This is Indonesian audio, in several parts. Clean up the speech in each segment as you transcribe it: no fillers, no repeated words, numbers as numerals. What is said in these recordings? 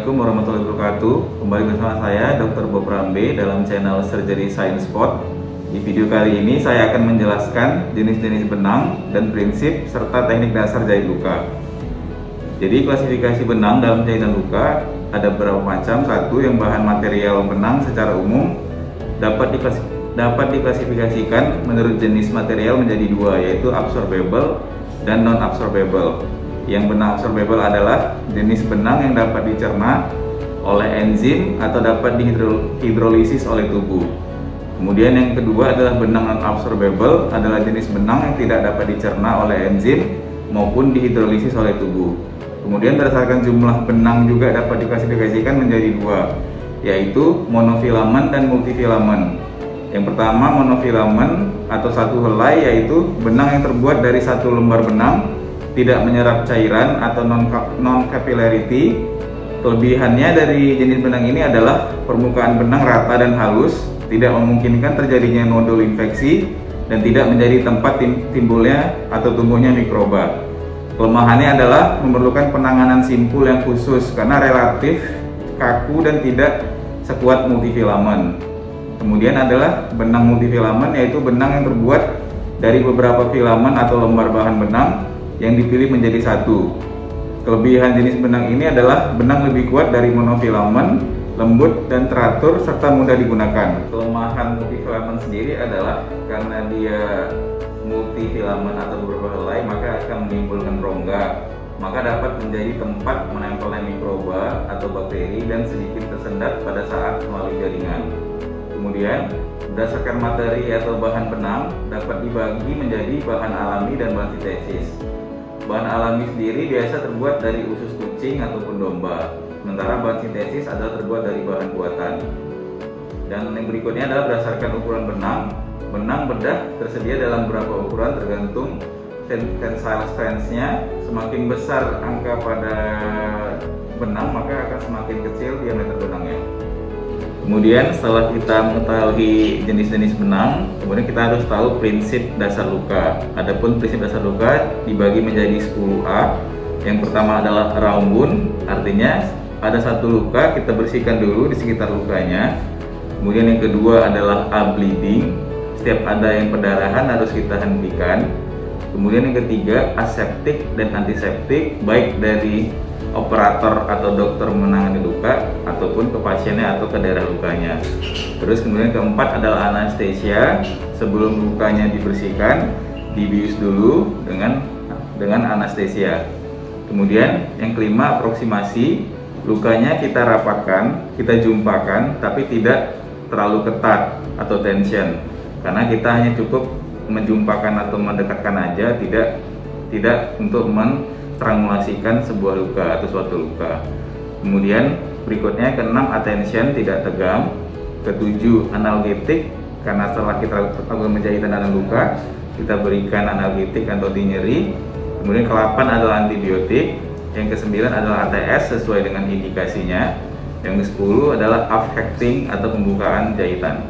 Assalamualaikum warahmatullahi wabarakatuh. Kembali bersama saya Dr. Bob Rambe dalam channel Surgery Science Spot. Di video kali ini saya akan menjelaskan jenis-jenis benang dan prinsip serta teknik dasar jahit luka. Jadi klasifikasi benang dalam jahitan luka ada beberapa macam. Satu, yang bahan material benang secara umum dapat diklasifikasikan menurut jenis material menjadi dua, yaitu absorbable dan non-absorbable. Yang benang absorbable adalah jenis benang yang dapat dicerna oleh enzim atau dapat dihidrolisis oleh tubuh. Kemudian yang kedua adalah benang non-absorbable, adalah jenis benang yang tidak dapat dicerna oleh enzim maupun dihidrolisis oleh tubuh. Kemudian berdasarkan jumlah benang juga dapat diklasifikasikan menjadi dua, yaitu monofilamen dan multifilamen. Yang pertama, monofilamen atau satu helai, yaitu benang yang terbuat dari satu lembar benang, tidak menyerap cairan atau non-capillarity. Kelebihannya dari jenis benang ini adalah permukaan benang rata dan halus, tidak memungkinkan terjadinya nodul infeksi, dan tidak menjadi tempat timbulnya atau tumbuhnya mikroba. Kelemahannya adalah memerlukan penanganan simpul yang khusus karena relatif kaku dan tidak sekuat multifilamen. Kemudian adalah benang multifilamen, yaitu benang yang terbuat dari beberapa filamen atau lembar bahan benang yang dipilih menjadi satu. Kelebihan jenis benang ini adalah benang lebih kuat dari monofilamen, lembut dan teratur serta mudah digunakan. Kelemahan multifilamen sendiri adalah karena dia multifilamen atau beberapa helai, maka akan menimbulkan rongga, maka dapat menjadi tempat menempelnya mikroba atau bakteri dan sedikit tersendat pada saat melalui jaringan. Kemudian berdasarkan materi atau bahan benang dapat dibagi menjadi bahan alami dan bahan sintesis. Bahan alami sendiri biasa terbuat dari usus kucing ataupun domba, sementara bahan sintesis adalah terbuat dari bahan buatan. Dan yang berikutnya adalah berdasarkan ukuran benang. Benang bedah tersedia dalam beberapa ukuran tergantung tensile strength-nya. Semakin besar angka pada benang, maka akan semakin kecil diameter benangnya. Kemudian setelah kita mengetahui jenis-jenis benang, kemudian kita harus tahu prinsip dasar luka. Adapun prinsip dasar luka dibagi menjadi 10A. Yang pertama adalah round wound, artinya pada satu luka kita bersihkan dulu di sekitar lukanya. Kemudian yang kedua adalah bleeding, setiap ada yang perdarahan harus kita hentikan. Kemudian yang ketiga aseptik dan antiseptik, baik dari operator atau dokter menangani luka ataupun ke pasiennya atau ke daerah lukanya. Terus kemudian keempat adalah anestesia. Sebelum lukanya dibersihkan, dibius dulu dengan anestesia. Kemudian yang kelima aproksimasi. Lukanya kita rapatkan, kita jumpakan, tapi tidak terlalu ketat atau tension, karena kita hanya cukup menjumpakan atau mendekatkan aja, tidak untuk menstrangulasikan sebuah luka atau suatu luka. Kemudian berikutnya keenam attention, tidak tegang. Ketujuh analgetik, karena setelah kita lakukan penjahitan dan luka kita berikan analgetik atau anti nyeri. Kemudian ke-8 adalah antibiotik. Yang ke-9 adalah ATS sesuai dengan indikasinya. Yang ke-10 adalah affecting atau pembukaan jahitan.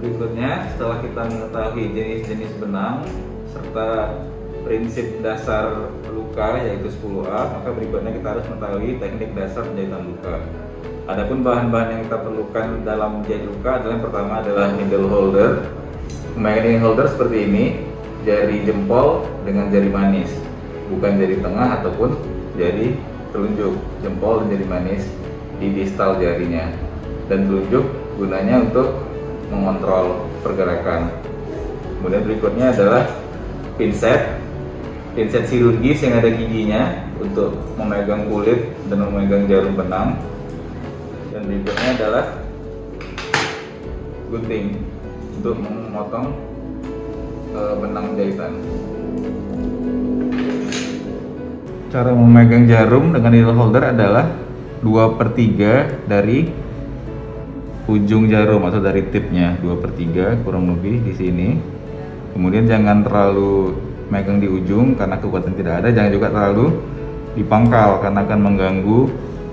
Berikutnya, setelah kita mengetahui jenis-jenis benang serta prinsip dasar luka yaitu 10A, maka berikutnya kita harus mengetahui teknik dasar penjahitan luka. Adapun bahan-bahan yang kita perlukan dalam menjahit luka adalah yang pertama adalah needle holder. Needle holder seperti ini, jari jempol dengan jari manis, bukan jari tengah ataupun jari telunjuk. Jempol dan jari manis di distal jarinya, dan telunjuk gunanya untuk mengontrol pergerakan. Kemudian berikutnya adalah pinset chirurgis yang ada giginya untuk memegang kulit dan memegang jarum benang. Dan berikutnya adalah gunting untuk memotong benang jahitan. Cara memegang jarum dengan needle holder adalah 2/3 dari ujung jarum atau dari tipnya, 2/3 kurang lebih di sini. Kemudian jangan terlalu megang di ujung karena kekuatan tidak ada, jangan juga terlalu di pangkal karena akan mengganggu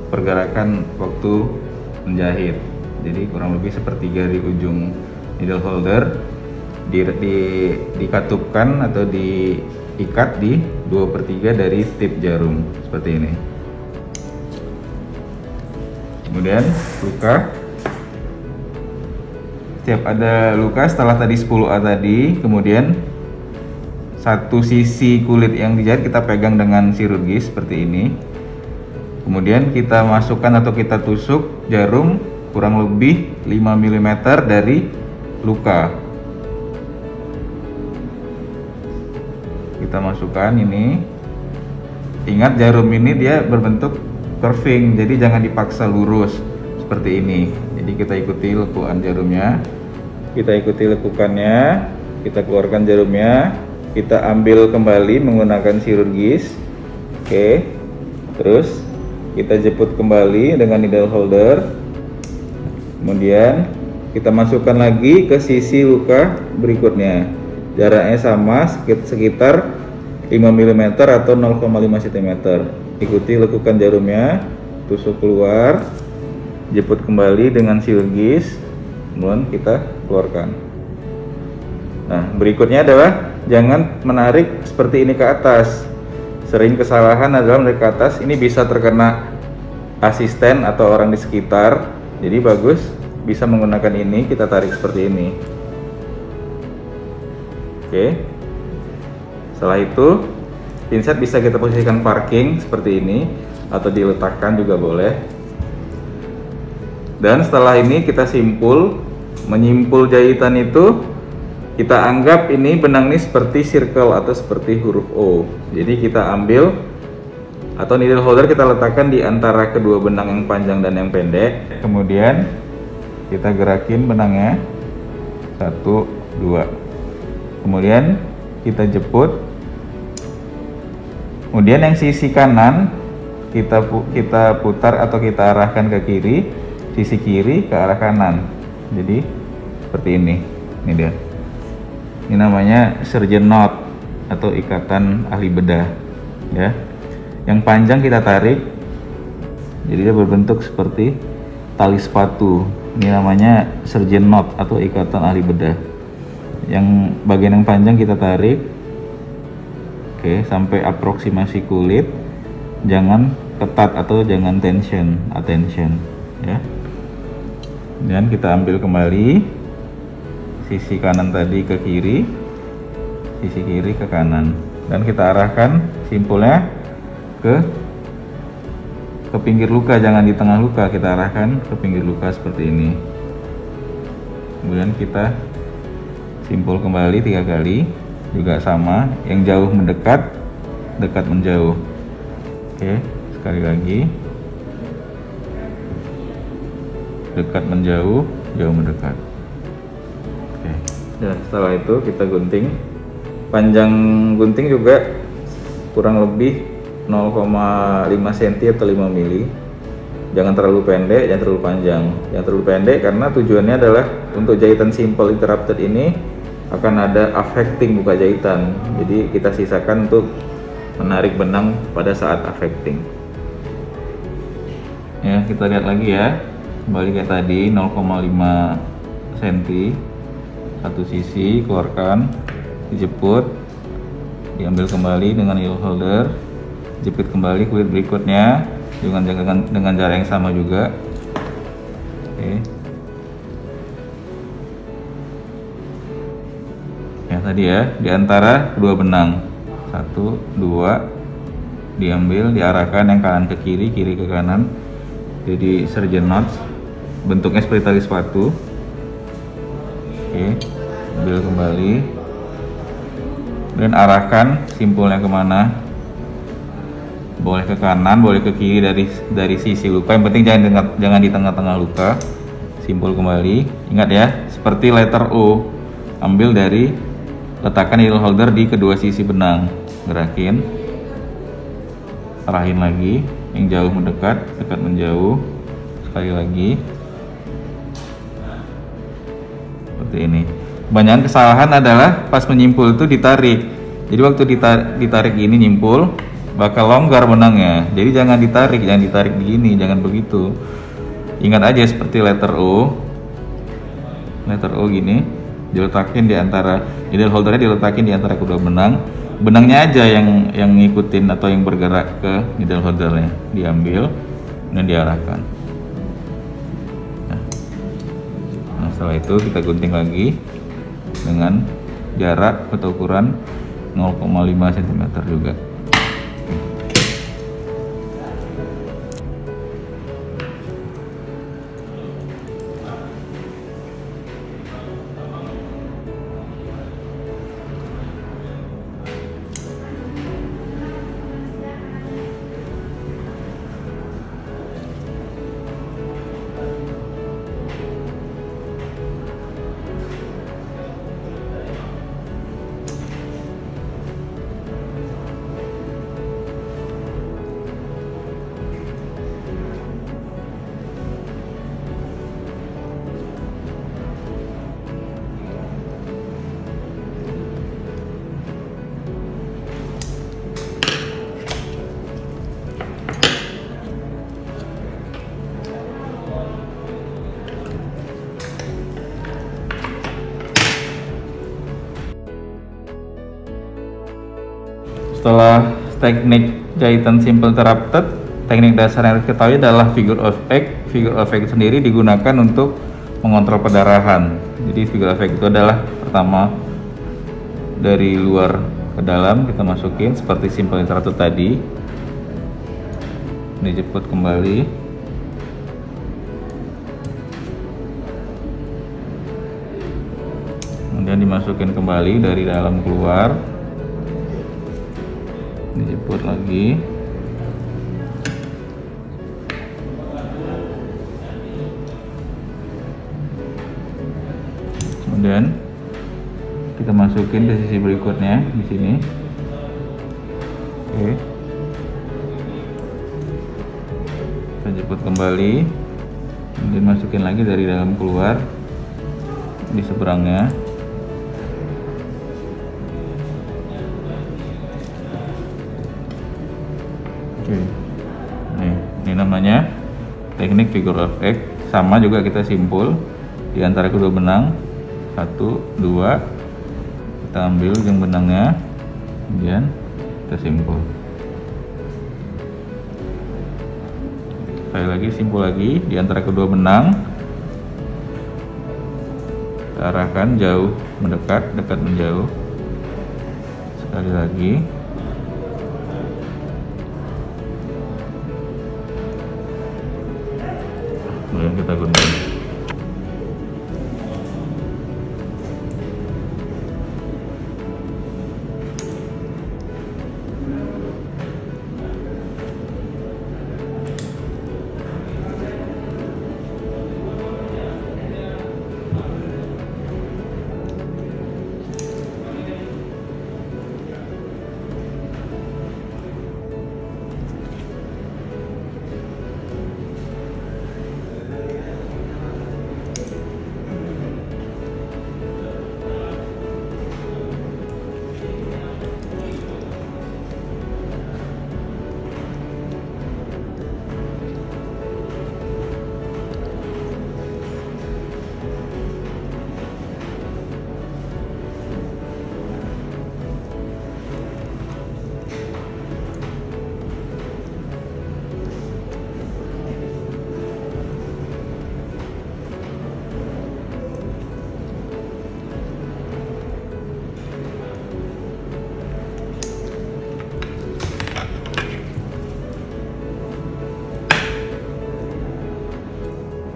pergerakan waktu menjahit. Jadi kurang lebih 1/3 di ujung needle holder dikatupkan atau diikat di 2/3 dari tip jarum seperti ini. Kemudian luka. Setiap ada luka setelah tadi 10A tadi, kemudian satu sisi kulit yang dijahit kita pegang dengan chirurgis seperti ini. Kemudian kita masukkan atau kita tusuk jarum kurang lebih 5 mm dari luka. Kita masukkan ini. Ingat jarum ini dia berbentuk curving, jadi jangan dipaksa lurus seperti ini. Jadi kita ikuti lekukan jarumnya. Kita ikuti lekukannya, kita keluarkan jarumnya, kita ambil kembali menggunakan chirurgis. Oke. Terus kita jeput kembali dengan needle holder. Kemudian kita masukkan lagi ke sisi luka berikutnya. Jaraknya sama, sekitar 5 mm atau 0,5 cm. Ikuti lekukan jarumnya, tusuk keluar, jeput kembali dengan chirurgis, kemudian kita keluarkan. Nah, berikutnya adalah jangan menarik seperti ini ke atas. Sering kesalahan adalah menarik ke atas, ini bisa terkena asisten atau orang di sekitar. Jadi bagus bisa menggunakan ini, kita tarik seperti ini. Oke. Setelah itu pinset bisa kita posisikan parking seperti ini atau diletakkan juga boleh. Dan setelah ini kita simpul. Menyimpul jahitan itu kita anggap ini benang ini seperti circle atau seperti huruf O. Jadi kita ambil atau needle holder kita letakkan di antara kedua benang yang panjang dan yang pendek. Kemudian kita gerakin benangnya 1, 2. Kemudian kita jeput. Kemudian yang sisi kanan kita putar atau kita arahkan ke kiri, sisi kiri ke arah kanan. Jadi seperti ini. Ini dia. Ini namanya surgeon knot atau ikatan ahli bedah, ya. Yang panjang kita tarik. Jadi dia berbentuk seperti tali sepatu. Ini namanya surgeon knot atau ikatan ahli bedah. Yang bagian yang panjang kita tarik. Oke, sampai aproksimasi kulit, jangan ketat atau jangan attention, ya. Dan kita ambil kembali sisi kanan tadi ke kiri, sisi kiri ke kanan, dan kita arahkan simpulnya ke pinggir luka, jangan di tengah luka, kita arahkan ke pinggir luka seperti ini. Kemudian kita simpul kembali 3 kali. Juga sama, yang jauh mendekat, dekat menjauh. Oke, sekali lagi. Dekat menjauh, jauh mendekat. Oke. Dan setelah itu kita gunting. Panjang gunting juga kurang lebih 0,5 cm atau 5 mili. Jangan terlalu pendek, jangan terlalu panjang. Jangan terlalu pendek karena tujuannya adalah untuk jahitan simple interrupted ini akan ada affecting buka jahitan. Jadi kita sisakan untuk menarik benang pada saat affecting. Ya, kita lihat lagi ya. Kembali kayak tadi 0,5 cm satu sisi, keluarkan, dijeput, diambil kembali dengan needle holder, jepit kembali kulit berikutnya dengan jarak yang sama juga. Oke. Ya tadi ya, di antara dua benang 1, 2 diambil, diarahkan yang kanan ke kiri, kiri ke kanan. Jadi surgeon knot, bentuknya seperti tali sepatu. Oke, ambil kembali dan arahkan simpulnya kemana, boleh ke kanan, boleh ke kiri dari sisi luka. Yang penting jangan di tengah-tengah luka. Simpul kembali, ingat ya, seperti letter O, ambil dari, letakkan needle holder di kedua sisi benang, gerakin, arahin lagi, yang jauh mendekat, dekat menjauh, sekali lagi, seperti ini. Kebanyakan kesalahan adalah pas menyimpul itu ditarik. Jadi waktu ditarik gini nyimpul, bakal longgar benangnya. Jadi jangan ditarik begini, jangan begitu. Ingat aja seperti letter O gini. Diletakin di antara needle holdernya, diletakin di antara kedua benangnya aja yang ngikutin atau yang bergerak ke needle holdernya, diambil dan diarahkan. setelah itu kita gunting lagi dengan jarak atau ukuran 0,5 cm juga. Setelah teknik jahitan simple interrupted, teknik dasar yang harus diketahui adalah figure of eight. Figure of eight sendiri digunakan untuk mengontrol perdarahan. Jadi figure of eight itu adalah pertama dari luar ke dalam kita masukin seperti simple interrupted tadi, dijeput kembali, kemudian dimasukin kembali dari dalam keluar, dijeput lagi, kemudian kita masukin ke sisi berikutnya di sini. Oke, kita jeput kembali, kemudian masukin lagi dari dalam keluar di seberangnya. Oke, ini namanya teknik figure of eight. Sama juga kita simpul di antara kedua benang, 1, 2, kita ambil ujung benangnya, kemudian kita simpul. Sekali lagi simpul lagi di antara kedua benang, kita arahkan jauh mendekat, dekat menjauh. Sekali lagi. Kemudian kita gunting.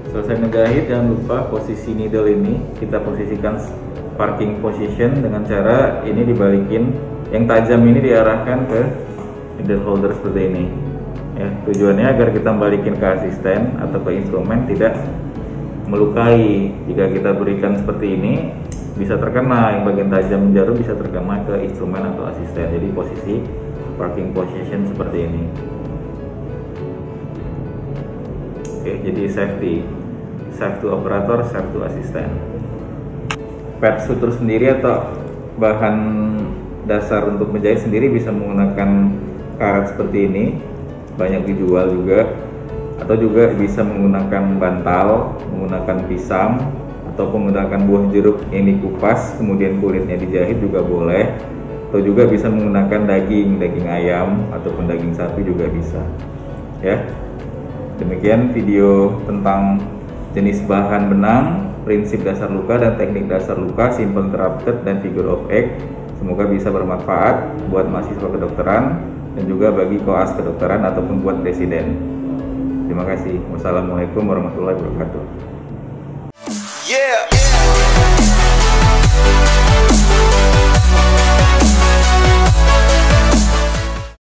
Selesai menjahit, jangan lupa posisi needle ini kita posisikan parking position dengan cara ini dibalikin, yang tajam ini diarahkan ke needle holder seperti ini ya. Tujuannya agar kita balikin ke asisten atau ke instrumen tidak melukai. Jika kita berikan seperti ini bisa terkena, yang bagian tajam jarum bisa terkena ke instrumen atau asisten. Jadi posisi parking position seperti ini. Oke, jadi safety to operator, save to asisten. Pad sutur sendiri atau bahan dasar untuk menjahit sendiri bisa menggunakan karet seperti ini, banyak dijual juga, atau juga bisa menggunakan bantal, menggunakan pisang, atau menggunakan buah jeruk yang dikupas kemudian kulitnya dijahit juga boleh, atau juga bisa menggunakan daging ayam ataupun daging sapi juga bisa ya. Demikian video tentang jenis bahan benang, prinsip dasar luka dan teknik dasar luka, simple interrupted dan figure of eight. Semoga bisa bermanfaat buat mahasiswa kedokteran dan juga bagi koas kedokteran ataupun buat presiden. Terima kasih. Wassalamualaikum warahmatullahi wabarakatuh. Yeah.